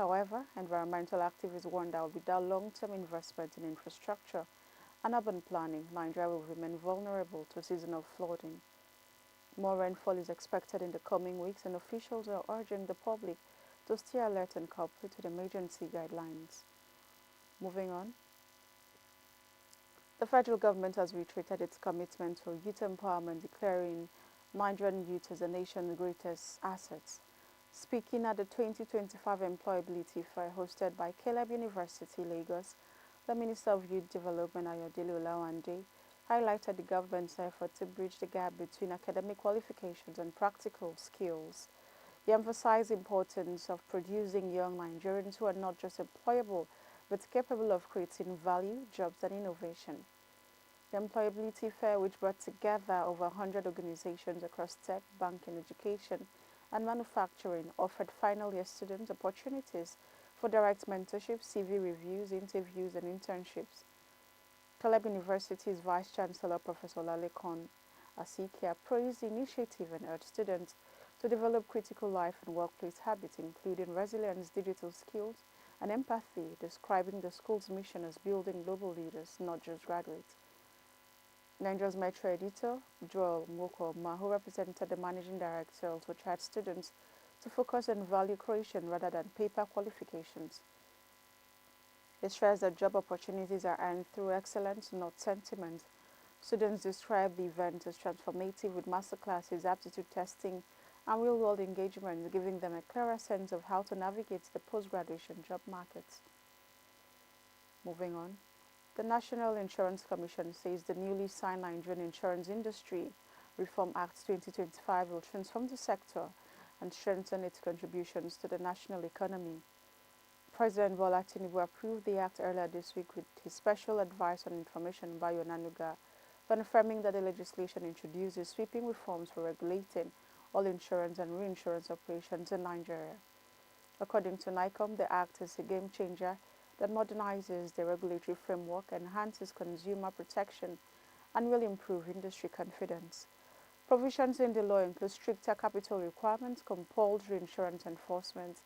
However, environmental activists warn that without long-term investment in infrastructure and urban planning, Nigeria will remain vulnerable to seasonal flooding. More rainfall is expected in the coming weeks, and officials are urging the public to stay alert and cooperate with emergency guidelines. Moving on, the federal government has reiterated its commitment to youth empowerment, declaring Nigerian youth as the nation's greatest assets. Speaking at the 2025 Employability Fair hosted by Caleb University, Lagos, the Minister of Youth Development, Ayodele Olawande, highlighted the government's effort to bridge the gap between academic qualifications and practical skills. He emphasized the importance of producing young Nigerians who are not just employable, but capable of creating value, jobs, and innovation. The Employability Fair, which brought together over 100 organizations across tech, banking, education, and manufacturing, offered final year students opportunities for direct mentorship, CV reviews, interviews, and internships. Caleb University's Vice Chancellor Professor Lalekon Asikia praised the initiative and urged students to develop critical life and workplace habits, including resilience, digital skills, and empathy, describing the school's mission as building global leaders, not just graduates. Nigeria's Metro editor, Joel Mokoma, who represented the managing director, also charged students to focus on value creation rather than paper qualifications. He stressed that job opportunities are earned through excellence, not sentiment. Students described the event as transformative with masterclasses, aptitude testing, and real-world engagement, giving them a clearer sense of how to navigate the post-graduation job markets. Moving on. The National Insurance Commission says the newly signed Nigerian Insurance Industry Reform Act 2025 will transform the sector and strengthen its contributions to the national economy. President Bola Tinubu approved the act earlier this week with his special advisor on information, Bayo Nanuga, confirming that the legislation introduces sweeping reforms for regulating all insurance and reinsurance operations in Nigeria. According to NICOM, the act is a game changer that modernizes the regulatory framework, enhances consumer protection, and will improve industry confidence. Provisions in the law include stricter capital requirements, compulsory insurance enforcement,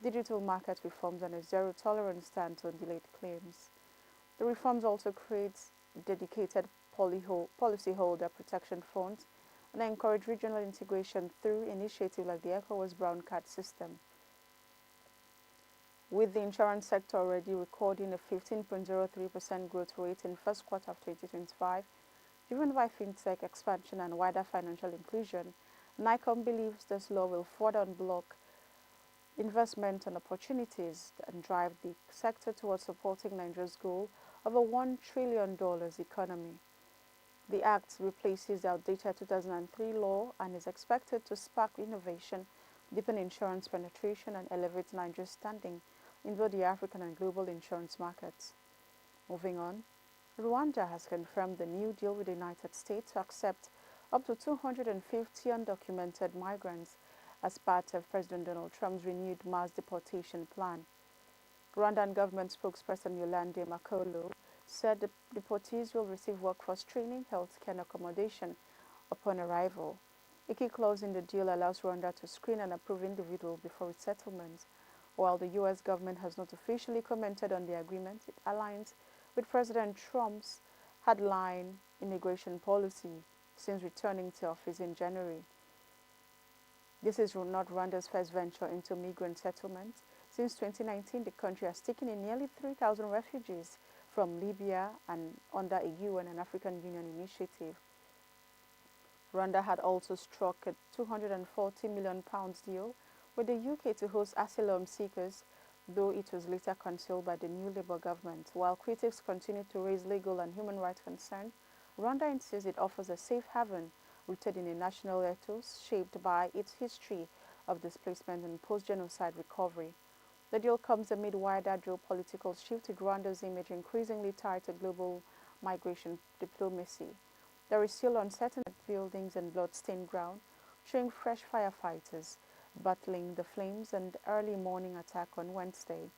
digital market reforms, and a zero-tolerance stance on delayed claims. The reforms also create dedicated policyholder protection funds and encourage regional integration through initiatives like the ECOWAS Brown Card system. With the insurance sector already recording a 15.03% growth rate in the first quarter of 2025, driven by fintech expansion and wider financial inclusion, NICOM believes this law will further unblock investment and opportunities and drive the sector towards supporting Nigeria's goal of a $1 trillion economy. The Act replaces the outdated 2003 law and is expected to spark innovation, deepen insurance penetration, and elevate Nigeria's standing in both the African and global insurance markets. Moving on, Rwanda has confirmed the new deal with the United States to accept up to 250 undocumented migrants as part of President Donald Trump's renewed mass deportation plan. Rwandan government spokesperson Yolande Makolo said the deportees will receive workforce training, healthcare, and accommodation upon arrival. A key clause in the deal allows Rwanda to screen and approve individuals before resettlement. While the U.S. government has not officially commented on the agreement, it aligns with President Trump's hardline immigration policy since returning to office in January. This is not Rwanda's first venture into migrant settlement. Since 2019, the country has taken in nearly 3,000 refugees from Libya and under a UN and African Union initiative. Rwanda had also struck a £240 million deal with the UK to host asylum seekers, though it was later cancelled by the new Labour government. While critics continue to raise legal and human rights concerns, Rwanda insists it offers a safe haven rooted in a national ethos shaped by its history of displacement and post-genocide recovery. The deal comes amid wider geopolitical shift with Rwanda's image increasingly tied to global migration diplomacy. There is still uncertainty at buildings and blood-stained ground, showing fresh firefighters battling the flames and early morning attack on Wednesday.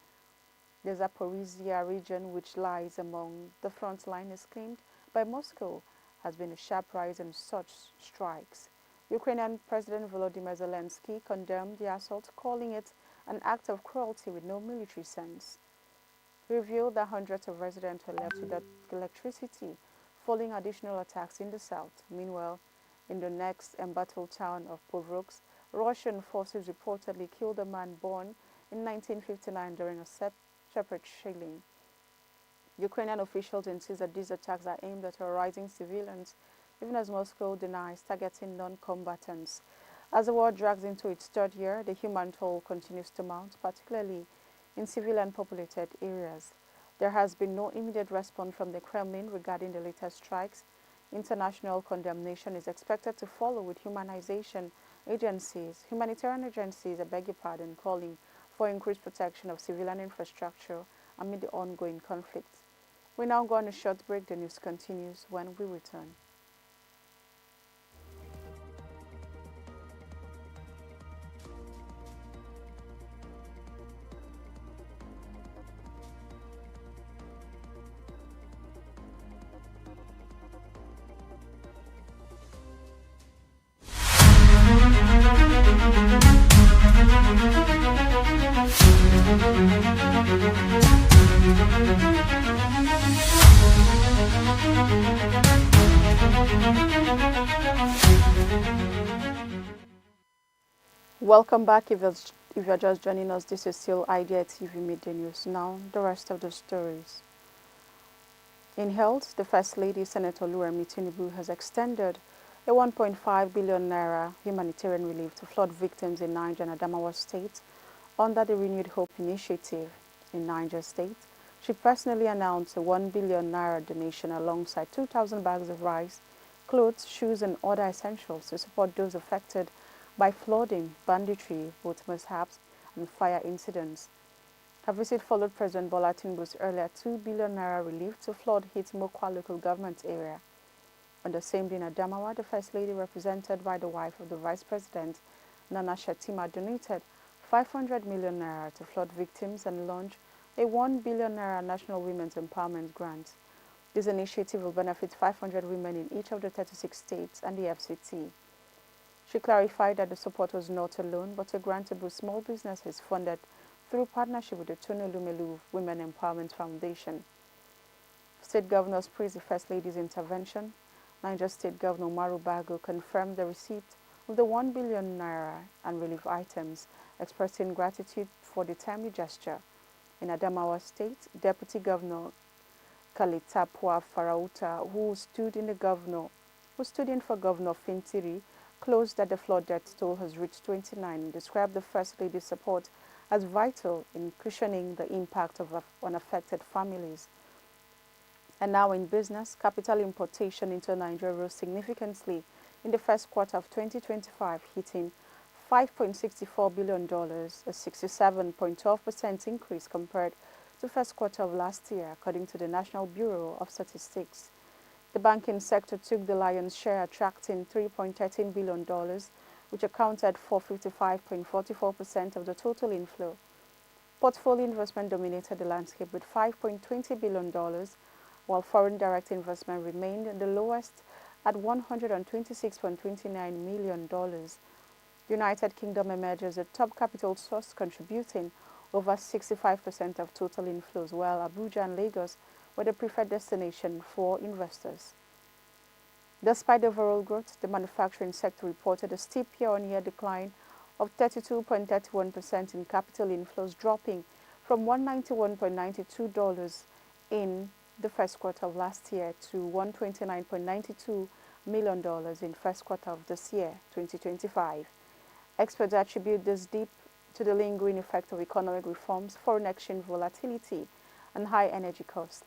The Zaporizhia region, which lies among the front line, is claimed by Moscow, has been a sharp rise in such strikes. Ukrainian President Volodymyr Zelensky condemned the assault, calling it an act of cruelty with no military sense. Revealed that hundreds of residents were left without electricity following additional attacks in the south. Meanwhile, in the next embattled town of Povroks, Russian forces reportedly killed a man born in 1959 during a separate shelling. Ukrainian officials insist that these attacks are aimed at terrorizing civilians, even as Moscow denies targeting non-combatants. As the war drags into its third year, the human toll continues to mount, particularly in civilian populated areas. There has been no immediate response from the Kremlin regarding the latest strikes. International condemnation is expected to follow, with humanitarian agencies, calling for increased protection of civilian infrastructure amid the ongoing conflict. We now go on a short break. The news continues when we return. Welcome back. If you're just joining us, this is still Idea TV Midday News. Now, the rest of the stories. In health, the First Lady, Senator Oluremi Tinubu, has extended a 1.5 billion naira humanitarian relief to flood victims in Niger and Adamawa State under the Renewed Hope initiative. In Niger State, she personally announced a 1 billion naira donation alongside 2,000 bags of rice, clothes, shoes, and other essentials to support those affected by flooding, banditry, boat mishaps, and fire incidents. Her visit followed President Bola Tinubu's earlier 2 billion naira relief to flood-hit Mokwa local government area. On the same day in Adamawa, the First Lady, represented by the wife of the Vice President, Nana Shetima, donated 500 million naira to flood victims and launched a 1 billion naira National Women's Empowerment Grant. This initiative will benefit 500 women in each of the 36 states and the FCT. She clarified that the support was not a loan, but a grant to boost small businesses funded through partnership with the Tunelu Women Empowerment Foundation. State governors praised the First Lady's intervention. Niger State Governor Umaru Bago confirmed the receipt of the 1 billion naira and relief items, expressing gratitude for the timely gesture. In Adamawa State, Deputy Governor Kalitapwa Farauta, who stood in for Governor Fintiri, closed that the flood death toll has reached 29, and described the First Lady's support as vital in cushioning the impact of unaffected families. And now in business, capital importation into Nigeria rose significantly in the first quarter of 2025, hitting $5.64 billion, a 67.12% increase compared to the first quarter of last year, according to the National Bureau of Statistics. The banking sector took the lion's share, attracting $3.13 billion, which accounted for 55.44% of the total inflow. Portfolio investment dominated the landscape with $5.20 billion, while foreign direct investment remained the lowest at $126.29 million. The United Kingdom emerges as the top capital source, contributing over 65% of total inflows, while Abuja and Lagos were the preferred destination for investors. Despite the overall growth, the manufacturing sector reported a steep year-on-year decline of 32.31% in capital inflows, dropping from $191.92 in the first quarter of last year to $129.92 million in first quarter of this year, 2025. Experts attribute this dip to the lingering effect of economic reforms, foreign exchange volatility, and high energy costs.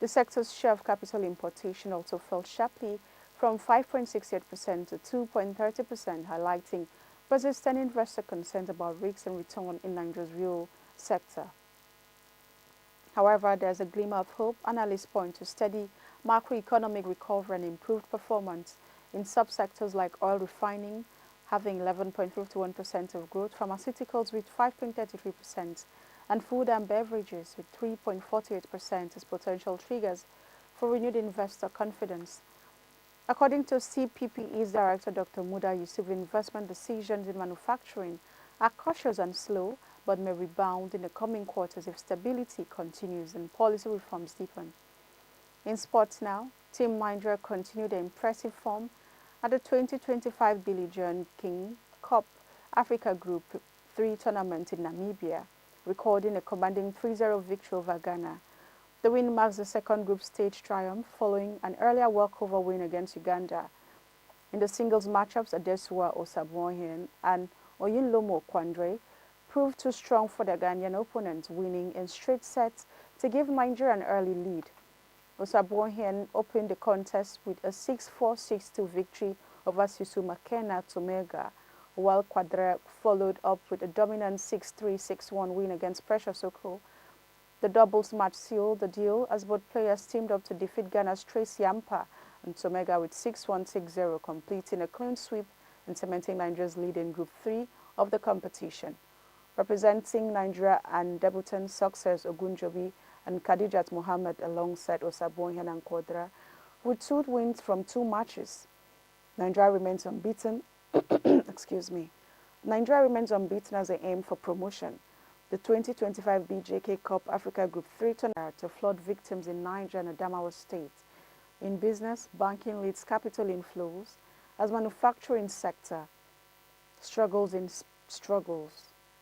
The sector's share of capital importation also fell sharply from 5.68% to 2.30%, highlighting persistent investor concerns about risks and return in Nigeria's real sector. However, there's a glimmer of hope. Analysts point to steady macroeconomic recovery and improved performance in subsectors like oil refining, having 11.51% of growth, pharmaceuticals with 5.33%, and food and beverages with 3.48% as potential triggers for renewed investor confidence. According to CPPE's Director Dr. Muda Yusuf, investment decisions in manufacturing are cautious and slow, but may rebound in the coming quarters if stability continues and policy reforms deepen. In sports now, Team Niger continued their impressive form at the 2025 Billie Jean King Cup Africa Group 3 tournament in Namibia, recording a commanding 3-0 victory over Ghana. The win marks the second group stage triumph following an earlier walkover win against Uganda. In the singles matchups, Adesua Osabuohien and Oyinlomo Kwandre proved too strong for their Ghanaian opponents, winning in straight sets to give Nigeria an early lead. Osabuohien opened the contest with a 6-4, 6-2 victory over Sisu Makena Tomega, while Quadra followed up with a dominant 6-3, 6-1 win against Precious Oko. The doubles match sealed the deal as both players teamed up to defeat Ghana's Tracy Ampa and Tomega with 6-1, 6-0, completing a clean sweep and cementing Nigeria's lead in Group 3 of the competition. Representing Nigeria and debutant success Ogunjobi and Khadijat Mohammed alongside Osabuohien and Quadra, with 2 wins from 2 matches. Nigeria remains unbeaten. Excuse me. Nigeria remains unbeaten as they aim for promotion. The 2025 BJK Cup Africa Group 3 tournament to flood victims in Niger and Adamawa State. In business, banking leads capital inflows as manufacturing sector struggles.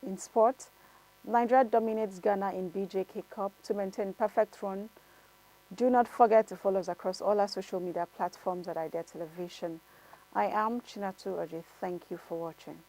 In sport, Nigeria dominates Ghana in BJK Cup to maintain perfect run. Do not forget to follow us across all our social media platforms at IDEA Television. I am Chinatu Oji. Thank you for watching.